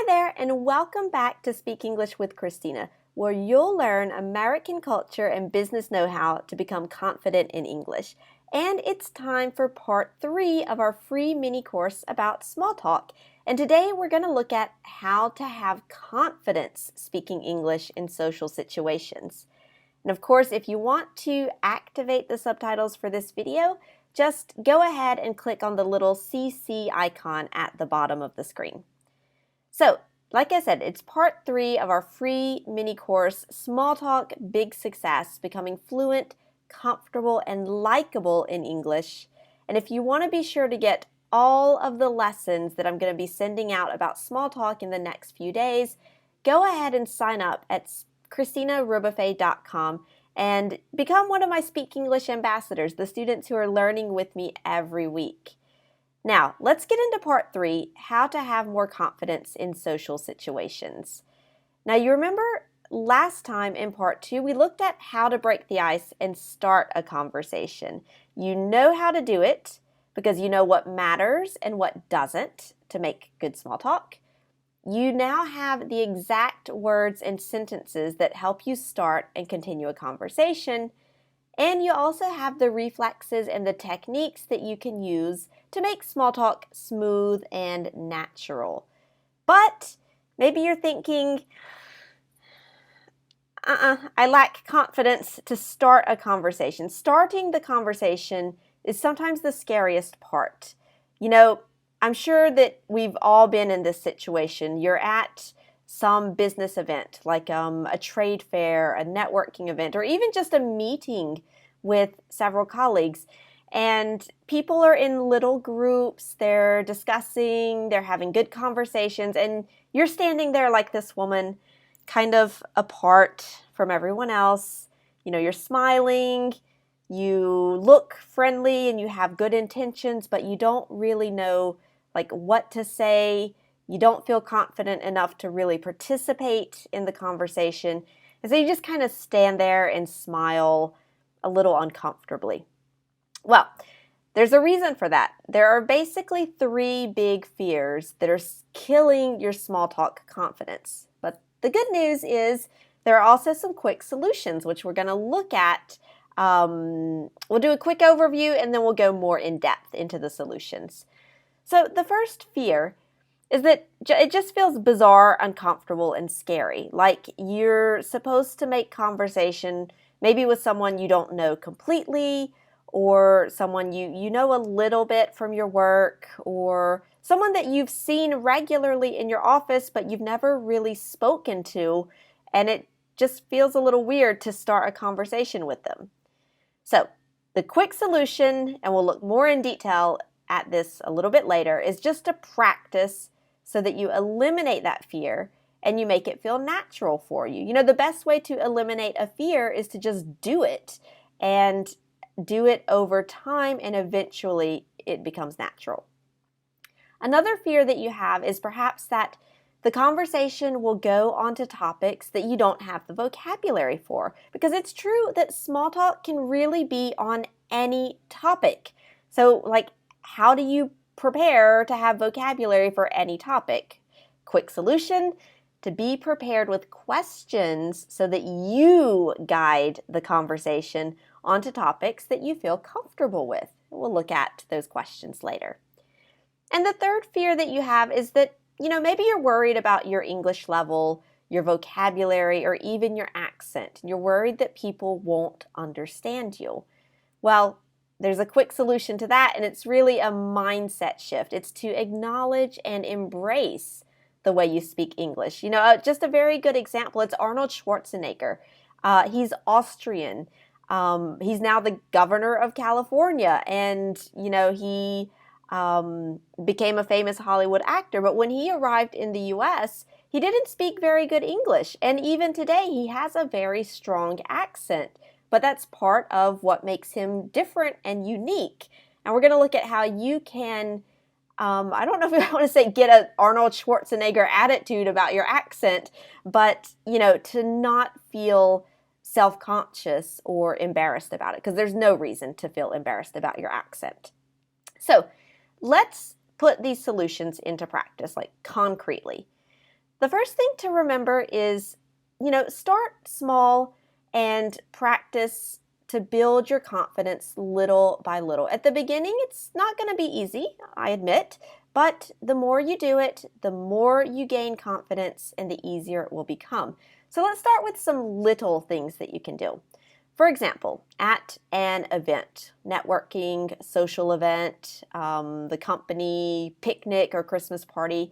there, and welcome back to Speak English with Christina, where you'll learn American culture and business know-how to become confident in English. And it's time for part 3 of our free mini course about small talk. And today we're going to look at how to have confidence speaking English in social situations. And of course, if you want to activate the subtitles for this video, just go ahead and click on the little CC icon at the bottom of the screen. So, like I said, it's part 3 of our free mini course, Small Talk, Big Success, Becoming Fluent, Comfortable, and Likeable in English. And if you want to be sure to get all of the lessons that I'm going to be sending out about small talk in the next few days, go ahead and sign up at ChristinaRobuffet.com and become one of my Speak English ambassadors, the students who are learning with me every week. Now, let's get into part 3, how to have more confidence in social situations. Now, you remember last time in part 2, we looked at how to break the ice and start a conversation. You know how to do it because you know what matters and what doesn't to make good small talk. You now have the exact words and sentences that help you start and continue a conversation. And you also have the reflexes and the techniques that you can use to make small talk smooth and natural. But maybe you're thinking, I lack confidence to start a conversation. Starting the conversation is sometimes the scariest part. You know, I'm sure that we've all been in this situation. You're at some business event, like a trade fair, a networking event, or even just a meeting with several colleagues. And people are in little groups, they're discussing, they're having good conversations, and you're standing there like this woman, kind of apart from everyone else. You know, you're smiling, you look friendly, and you have good intentions, but you don't really know like what to say. You don't feel confident enough to really participate in the conversation. And so you just kind of stand there and smile a little uncomfortably. Well, there's a reason for that. There are basically 3 big fears that are killing your small talk confidence. But the good news is there are also some quick solutions, which we're going to look at. We'll do a quick overview and then we'll go more in depth into the solutions. So the first fear is that it just feels bizarre, uncomfortable, and scary. Like you're supposed to make conversation maybe with someone you don't know completely, or someone you know a little bit from your work, or someone that you've seen regularly in your office but you've never really spoken to, and it just feels a little weird to start a conversation with them. So the quick solution, and we'll look more in detail at this a little bit later, is just to practice so that you eliminate that fear and you make it feel natural for you. You know, the best way to eliminate a fear is to just do it and do it over time, and eventually it becomes natural. Another fear that you have is perhaps that the conversation will go onto topics that you don't have the vocabulary for, because it's true that small talk can really be on any topic. So, like, how do you prepare to have vocabulary for any topic? Quick solution: to be prepared with questions so that you guide the conversation onto topics that you feel comfortable with. We'll look at those questions later. And the third fear that you have is that, you know, maybe you're worried about your English level, your vocabulary, or even your accent. You're worried that people won't understand you. Well, there's a quick solution to that, and it's really a mindset shift. It's to acknowledge and embrace the way you speak English. You know, just a very good example, it's Arnold Schwarzenegger. He's Austrian. He's now the governor of California, and, you know, he became a famous Hollywood actor. But when he arrived in the U.S., he didn't speak very good English. And even today, he has a very strong accent. But that's part of what makes him different and unique. And we're going to look at how you can, I don't know if I want to say get an Arnold Schwarzenegger attitude about your accent, but, you know, to not feel self-conscious or embarrassed about it, because there's no reason to feel embarrassed about your accent. So let's put these solutions into practice, like concretely. The first thing to remember is, start small and practice to build your confidence little by little. At the beginning, it's not going to be easy, I admit, but the more you do it, the more you gain confidence and the easier it will become. So let's start with some little things that you can do. For example, at an event, networking, social event, the company picnic or Christmas party,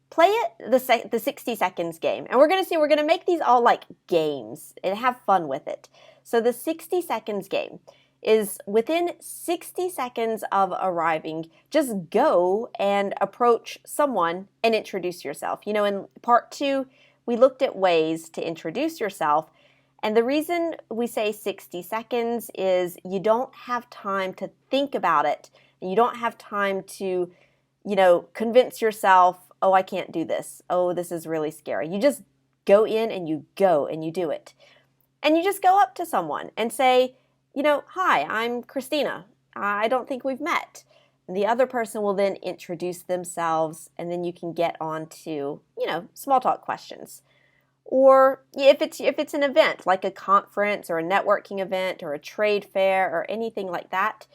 play it the 60 seconds game. And we're going to make these all like games and have fun with it. So the 60 seconds game is within 60 seconds of arriving, just go and approach someone and introduce yourself. In part 2, we looked at ways to introduce yourself. And the reason we say 60 seconds is you don't have time to think about it. And you don't have time to, convince yourself, oh, I can't do this. Oh, this is really scary. You just go in and you go and you do it. And you just go up to someone and say, hi, I'm Christina. I don't think we've met. And the other person will then introduce themselves, and then you can get on to, small talk questions. Or if it's an event like a conference or a networking event or a trade fair or anything like that,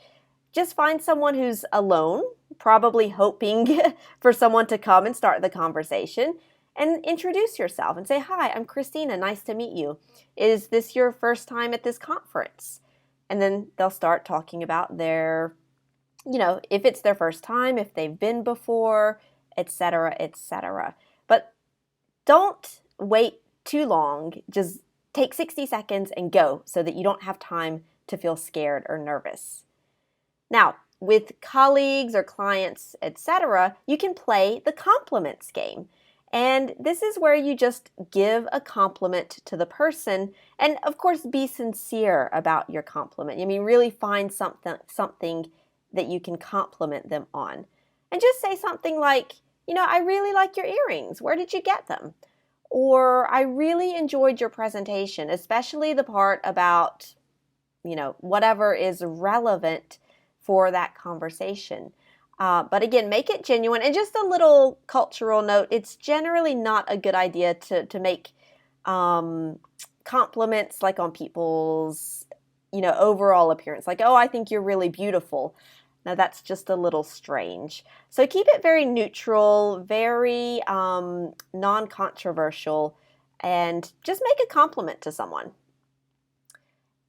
just find someone who's alone, probably hoping for someone to come and start the conversation, and introduce yourself and say, hi, I'm Christina, nice to meet you. Is this your first time at this conference? And then they'll start talking about their, if it's their first time, if they've been before, etc., etc. But don't wait too long. Just take 60 seconds and go so that you don't have time to feel scared or nervous. Now, with colleagues or clients, etc., you can play the compliments game. And this is where you just give a compliment to the person and, of course, be sincere about your compliment. Really find something that you can compliment them on. And just say something like, I really like your earrings. Where did you get them? Or I really enjoyed your presentation, especially the part about, whatever is relevant for that conversation. But again, make it genuine. And just a little cultural note, it's generally not a good idea to make compliments like on people's, overall appearance. Like, oh, I think you're really beautiful. Now that's just a little strange. So keep it very neutral, very non-controversial, and just make a compliment to someone.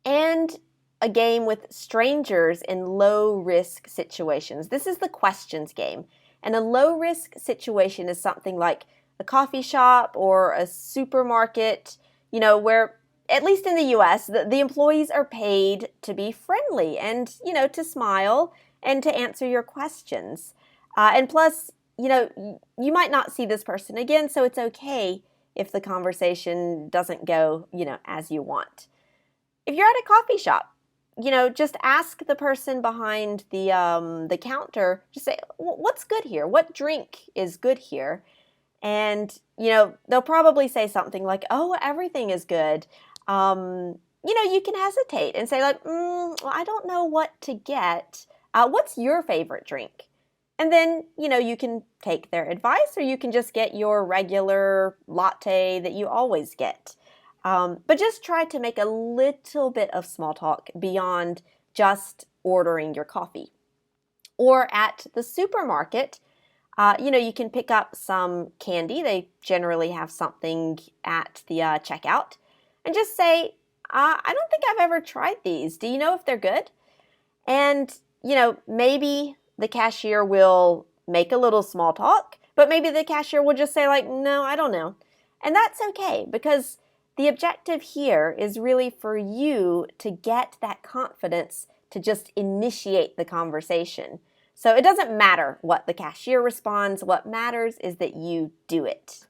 And a game with strangers in low-risk situations. This is the questions game. And a low-risk situation is something like a coffee shop or a supermarket, where, at least in the US, the employees are paid to be friendly and, to smile and to answer your questions. And plus, you might not see this person again, so it's okay if the conversation doesn't go, as you want. If you're at a coffee shop, just ask the person behind the counter, just say, what's good here? What drink is good here? And, they'll probably say something like, oh, everything is good. You can hesitate and say like, well, I don't know what to get. What's your favorite drink? And then, you can take their advice, or you can just get your regular latte that you always get. But just try to make a little bit of small talk beyond just ordering your coffee. Or at the supermarket, you can pick up some candy. They generally have something at the checkout. And just say, I don't think I've ever tried these. Do you know if they're good? And, maybe the cashier will make a little small talk, but maybe the cashier will just say like, no, I don't know. And that's okay, because the objective here is really for you to get that confidence to just initiate the conversation. So it doesn't matter what the cashier responds. What matters is that you do it.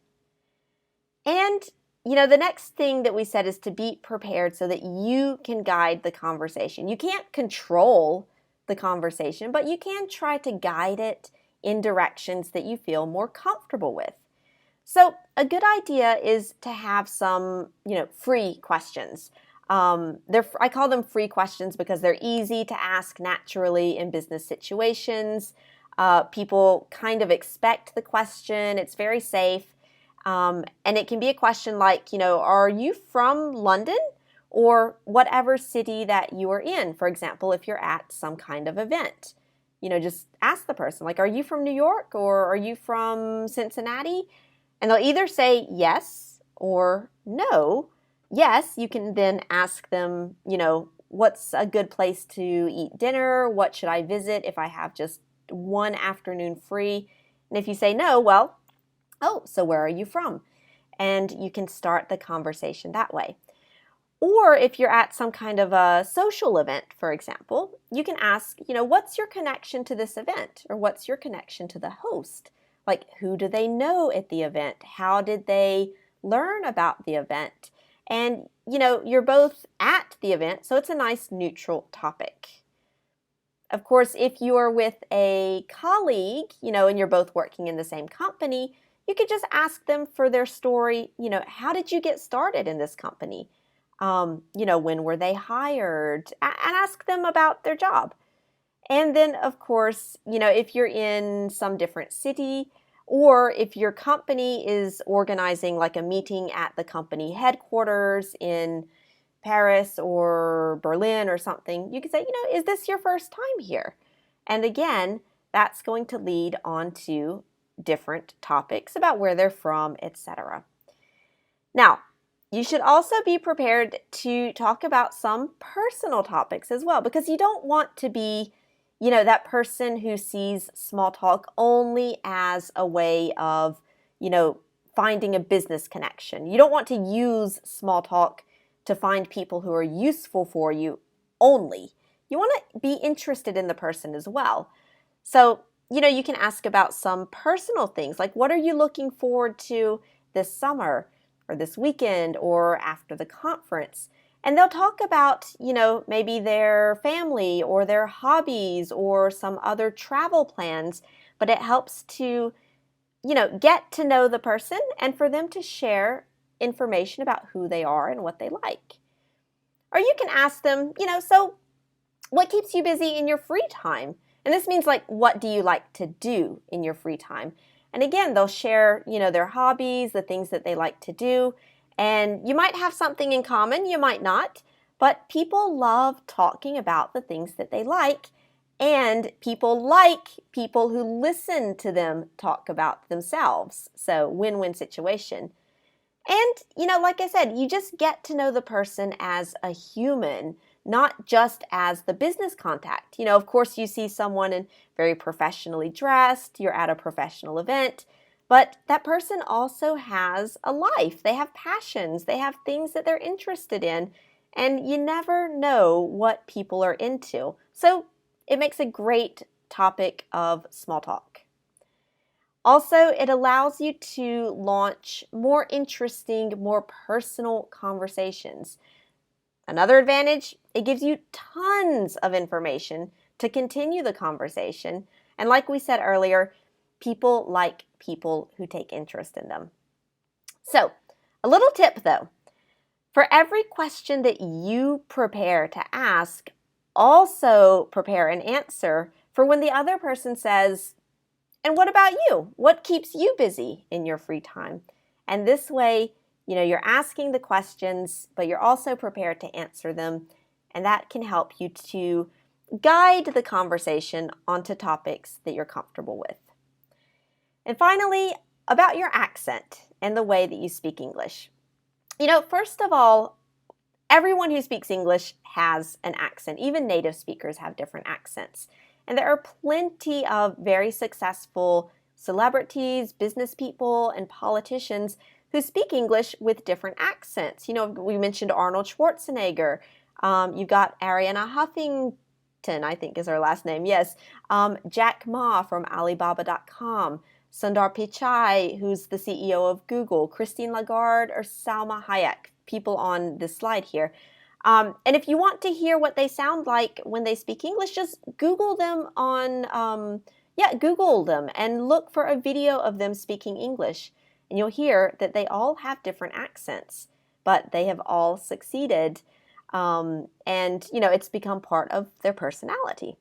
And, the next thing that we said is to be prepared so that you can guide the conversation. You can't control the conversation, but you can try to guide it in directions that you feel more comfortable with. So a good idea is to have some, free questions. I call them free questions because they're easy to ask naturally in business situations. People kind of expect the question. It's very safe. And it can be a question like, are you from London or whatever city that you are in? For example, if you're at some kind of event, just ask the person, like, are you from New York or are you from Cincinnati? And they'll either say yes or no. Yes, you can then ask them, what's a good place to eat dinner? What should I visit if I have just one afternoon free? And if you say no, well, oh, so where are you from? And you can start the conversation that way. Or if you're at some kind of a social event, for example, you can ask, what's your connection to this event? Or what's your connection to the host? Like, who do they know at the event? How did they learn about the event? And, you're both at the event, so it's a nice neutral topic. Of course, if you are with a colleague, and you're both working in the same company, you could just ask them for their story. How did you get started in this company? When were they hired? And ask them about their job. And then, of course, if you're in some different city or if your company is organizing like a meeting at the company headquarters in Paris or Berlin or something, you could say, is this your first time here? And again, that's going to lead on to different topics about where they're from, etc. Now, you should also be prepared to talk about some personal topics as well, because you don't want to be, that person who sees small talk only as a way of, finding a business connection. You don't want to use small talk to find people who are useful for you only. You want to be interested in the person as well. So, you can ask about some personal things, like what are you looking forward to this summer or this weekend or after the conference? And they'll talk about, maybe their family or their hobbies or some other travel plans, but it helps to, get to know the person and for them to share information about who they are and what they like. Or you can ask them, so what keeps you busy in your free time? And this means like, what do you like to do in your free time? And again, they'll share, their hobbies, the things that they like to do. And you might have something in common, you might not, but people love talking about the things that they like. And people like people who listen to them talk about themselves. So win-win situation. And, like I said, you just get to know the person as a human, not just as the business contact. Of course, you see someone in very professionally dressed, you're at a professional event, but that person also has a life. They have passions, they have things that they're interested in, and you never know what people are into. So it makes a great topic of small talk. Also, it allows you to launch more interesting, more personal conversations. Another advantage, it gives you tons of information to continue the conversation. And like we said earlier, people like people who take interest in them. So, a little tip though. For every question that you prepare to ask, also prepare an answer for when the other person says, and what about you? What keeps you busy in your free time? And this way, you're asking the questions, but you're also prepared to answer them. And that can help you to guide the conversation onto topics that you're comfortable with. And finally, about your accent and the way that you speak English. First of all, everyone who speaks English has an accent. Even native speakers have different accents. And there are plenty of very successful celebrities, business people, and politicians who speak English with different accents. We mentioned Arnold Schwarzenegger. You've got Arianna Huffington, I think is her last name, yes. Jack Ma from Alibaba.com. Sundar Pichai, who's the CEO of Google. Christine Lagarde or Salma Hayek, people on this slide here. And if you want to hear what they sound like when they speak English, just Google them Google them and look for a video of them speaking English. And you'll hear that they all have different accents, but they have all succeeded. And, it's become part of their personality.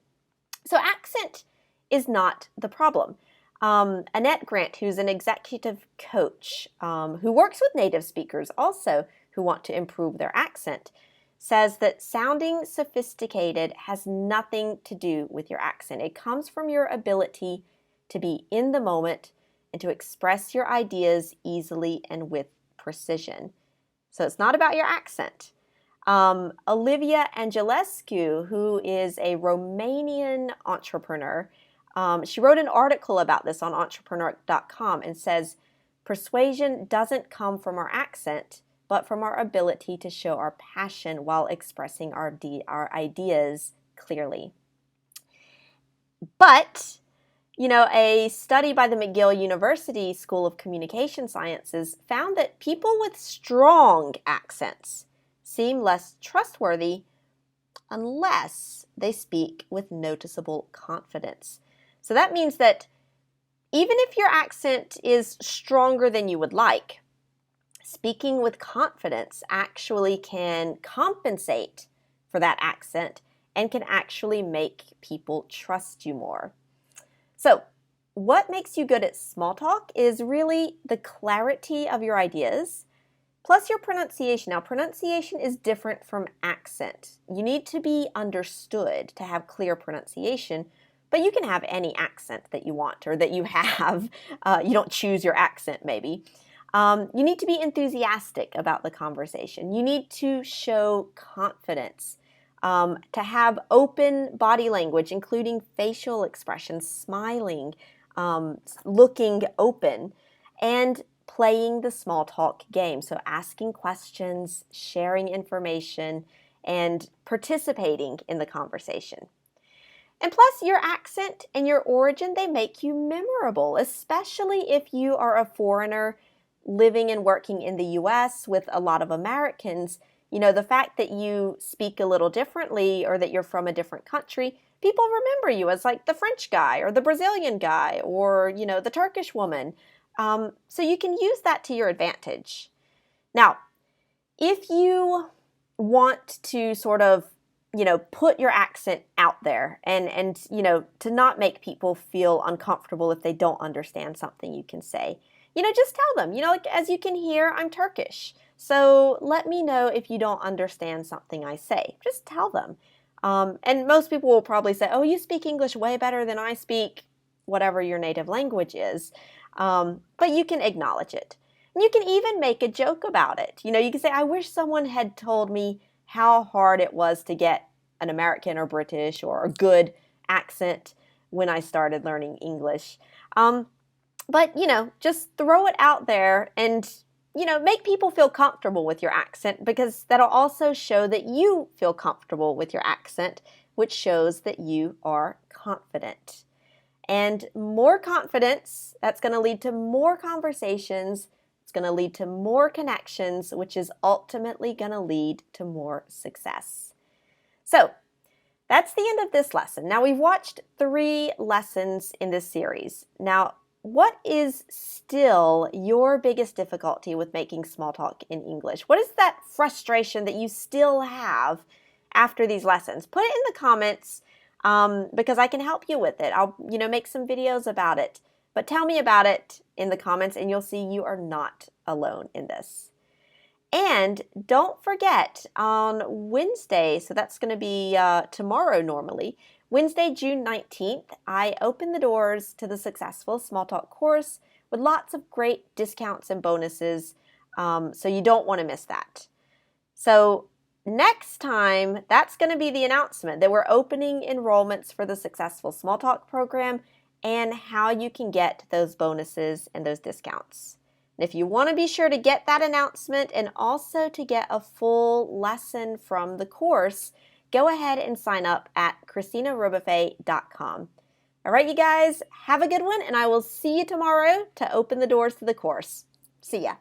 So accent is not the problem. Annette Grant, who's an executive coach who works with native speakers also who want to improve their accent, says that sounding sophisticated has nothing to do with your accent. It comes from your ability to be in the moment and to express your ideas easily and with precision. So it's not about your accent. Olivia Angelescu, who is a Romanian entrepreneur, she wrote an article about this on entrepreneur.com and says, persuasion doesn't come from our accent, but from our ability to show our passion while expressing our ideas clearly. But, a study by the McGill University School of Communication Sciences found that people with strong accents seem less trustworthy unless they speak with noticeable confidence. So that means that even if your accent is stronger than you would like, speaking with confidence actually can compensate for that accent and can actually make people trust you more. So, what makes you good at small talk is really the clarity of your ideas, plus your pronunciation. Now, pronunciation is different from accent. You need to be understood to have clear pronunciation, but you can have any accent that you want or that you have. You don't choose your accent, maybe. You need to be enthusiastic about the conversation. You need to show confidence, to have open body language, including facial expressions, smiling, looking open, and playing the small talk game. So asking questions, sharing information, and participating in the conversation. And plus, your accent and your origin, they make you memorable, especially if you are a foreigner living and working in the US with a lot of Americans. The fact that you speak a little differently or that you're from a different country, people remember you as like the French guy or the Brazilian guy or, the Turkish woman. So you can use that to your advantage. Now, if you want to sort of, put your accent out there and to not make people feel uncomfortable if they don't understand something you can say, just tell them, like as you can hear, I'm Turkish. So let me know if you don't understand something I say. Just tell them. And most people will probably say, oh, you speak English way better than I speak whatever your native language is. But you can acknowledge it. And you can even make a joke about it. You can say, I wish someone had told me how hard it was to get an American or British or a good accent when I started learning English. But, just throw it out there and, make people feel comfortable with your accent, because that'll also show that you feel comfortable with your accent, which shows that you are confident. And more confidence, that's going to lead to more conversations. It's going to lead to more connections, which is ultimately going to lead to more success. So that's the end of this lesson. Now, we've watched 3 lessons in this series. Now, what is still your biggest difficulty with making small talk in English? What is that frustration that you still have after these lessons? Put it in the comments because I can help you with it. I'll, make some videos about it. But tell me about it in the comments and you'll see you are not alone in this. And don't forget, on Wednesday, so that's going to be tomorrow normally, Wednesday, June 19th, I open the doors to the Successful Small Talk course with lots of great discounts and bonuses, so you don't want to miss that. So next time, that's going to be the announcement that we're opening enrollments for the Successful Small Talk program and how you can get those bonuses and those discounts. And if you want to be sure to get that announcement and also to get a full lesson from the course, go ahead and sign up at ChristinaRobofe.com. All right, you guys, have a good one, and I will see you tomorrow to open the doors to the course. See ya.